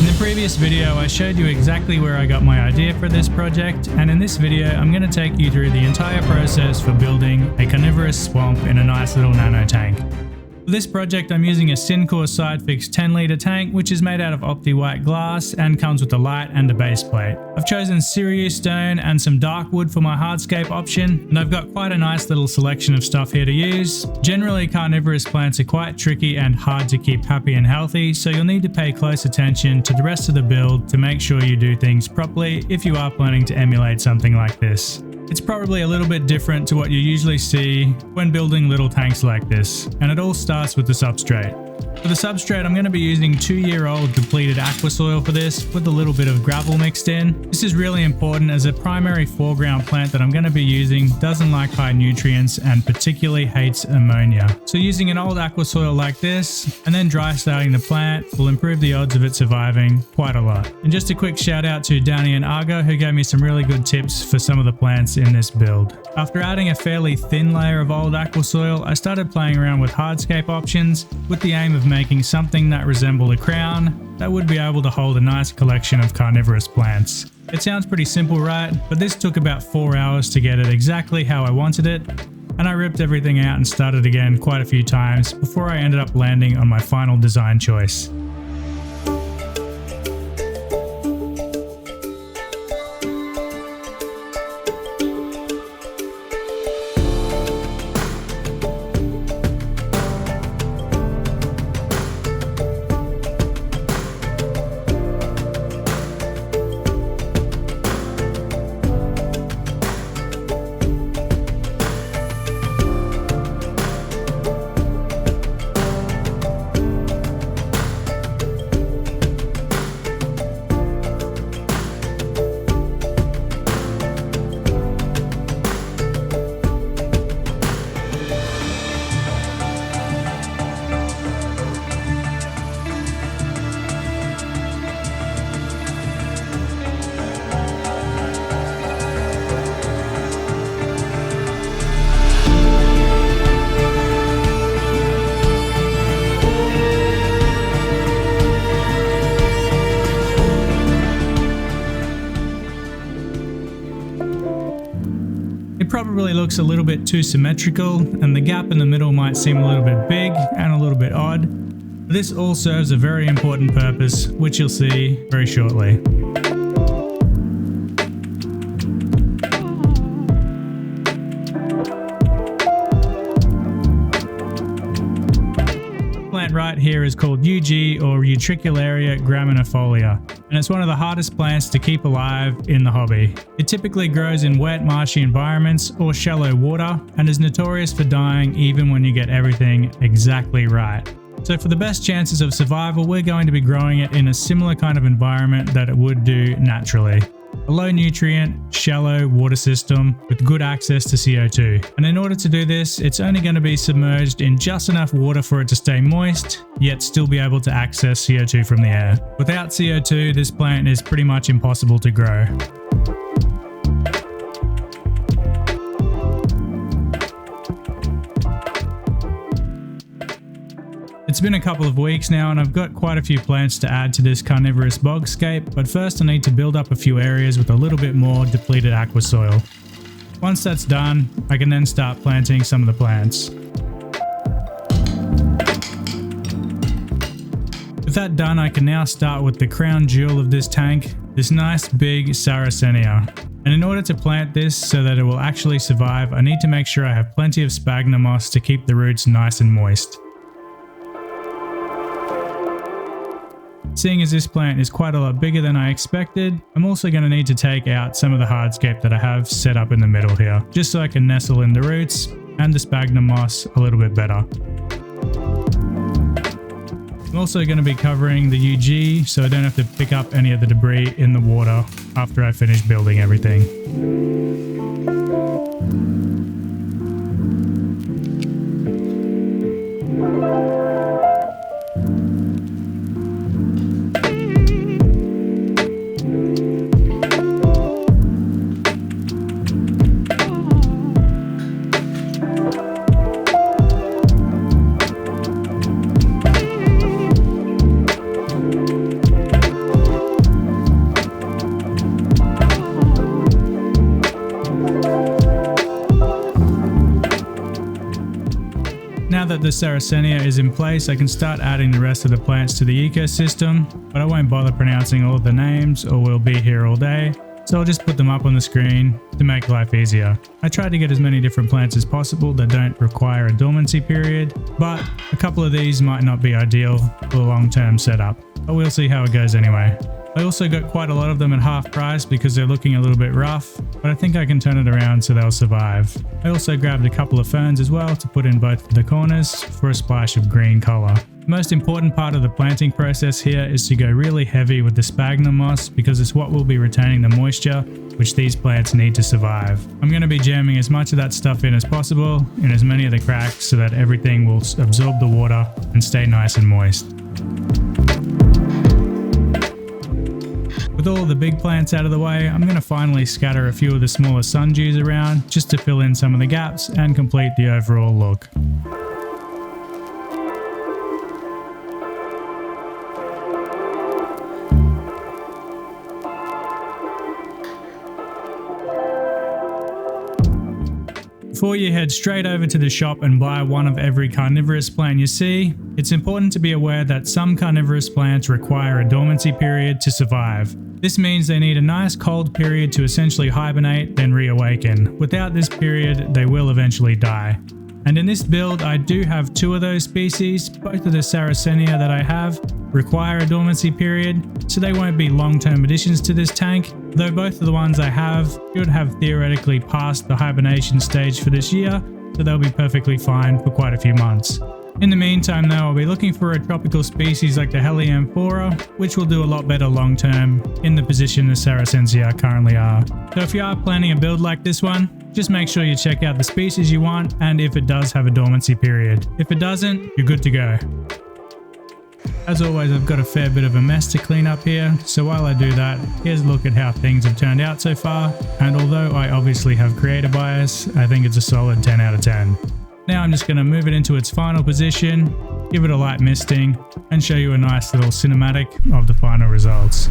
In the previous video, I showed you exactly where I got my idea for this project, and in this video, I'm going to take you through the entire process for building a carnivorous swamp in a nice little nano tank. For this project, I'm using a Sinkor Sidefix 10L tank, which is made out of opti-white glass and comes with a light and a base plate. I've chosen Sirius stone and some dark wood for my hardscape option, and I've got quite a nice little selection of stuff here to use. Generally, carnivorous plants are quite tricky and hard to keep happy and healthy, so you'll need to pay close attention to the rest of the build to make sure you do things properly if you are planning to emulate something like this. It's probably a little bit different to what you usually see when building little tanks like this, and it all starts with the substrate. For the substrate, I'm going to be using 2-year-old depleted aqua soil for this, with a little bit of gravel mixed in. This is really important as a primary foreground plant that I'm going to be using doesn't like high nutrients and particularly hates ammonia. So using an old aqua soil like this, and then dry starting the plant will improve the odds of it surviving quite a lot. And just a quick shout out to Danny and Argo, who gave me some really good tips for some of the plants in this build. After adding a fairly thin layer of old aqua soil, I started playing around with hardscape options with the aim of making something that resembled a crown that would be able to hold a nice collection of carnivorous plants. It sounds pretty simple, right? But this took about 4 hours to get it exactly how I wanted it, and I ripped everything out and started again quite a few times before I ended up landing on my final design choice. It probably looks a little bit too symmetrical, and the gap in the middle might seem a little bit big and a little bit odd. But this all serves a very important purpose, which you'll see very shortly. Right here is called UG, or Utricularia graminifolia, and it's one of the hardest plants to keep alive in the hobby. It typically grows in wet, marshy environments or shallow water, and is notorious for dying even when you get everything exactly right. So for the best chances of survival, we're going to be growing it in a similar kind of environment that it would do naturally. A low nutrient, shallow water system with good access to CO2. And in order to do this, it's only going to be submerged in just enough water for it to stay moist, yet still be able to access CO2 from the air. Without CO2, this plant is pretty much impossible to grow. It's been a couple of weeks now, and I've got quite a few plants to add to this carnivorous bogscape, but first I need to build up a few areas with a little bit more depleted aqua soil. Once that's done, I can then start planting some of the plants. With that done, I can now start with the crown jewel of this tank, this nice big Sarracenia. And in order to plant this so that it will actually survive, I need to make sure I have plenty of sphagnum moss to keep the roots nice and moist. Seeing as this plant is quite a lot bigger than I expected, I'm also going to need to take out some of the hardscape that I have set up in the middle here, just so I can nestle in the roots and the sphagnum moss a little bit better. I'm also going to be covering the UG so I don't have to pick up any of the debris in the water after I finish building everything. Sarracenia is in place, I can start adding the rest of the plants to the ecosystem, but I won't bother pronouncing all of the names or we'll be here all day. So I'll just put them up on the screen to make life easier. I tried to get as many different plants as possible that don't require a dormancy period, but a couple of these might not be ideal for a long-term setup, but we'll see how it goes anyway. I also got quite a lot of them at half price because they're looking a little bit rough, but I think I can turn it around so they'll survive. I also grabbed a couple of ferns as well to put in both of the corners for a splash of green colour. The most important part of the planting process here is to go really heavy with the sphagnum moss because it's what will be retaining the moisture which these plants need to survive. I'm going to be jamming as much of that stuff in as possible in as many of the cracks so that everything will absorb the water and stay nice and moist. With all the big plants out of the way, I'm going to finally scatter a few of the smaller sundews around just to fill in some of the gaps and complete the overall look. Before you head straight over to the shop and buy one of every carnivorous plant you see, it's important to be aware that some carnivorous plants require a dormancy period to survive. This means they need a nice cold period to essentially hibernate, then reawaken. Without this period, they will eventually die. And in this build, I do have two of those species. Both of the Sarracenia that I have require a dormancy period, so they won't be long-term additions to this tank, though both of the ones I have should have theoretically passed the hibernation stage for this year, so they'll be perfectly fine for quite a few months. In the meantime though, I'll be looking for a tropical species like the Helianthora, which will do a lot better long term in the position the Sarracenia currently are. So if you are planning a build like this one, just make sure you check out the species you want and if it does have a dormancy period. If it doesn't, you're good to go. As always, I've got a fair bit of a mess to clean up here, so while I do that, here's a look at how things have turned out so far, and although I obviously have creator bias, I think it's a solid 10 out of 10. Now I'm just going to move it into its final position, give it a light misting, and show you a nice little cinematic of the final results.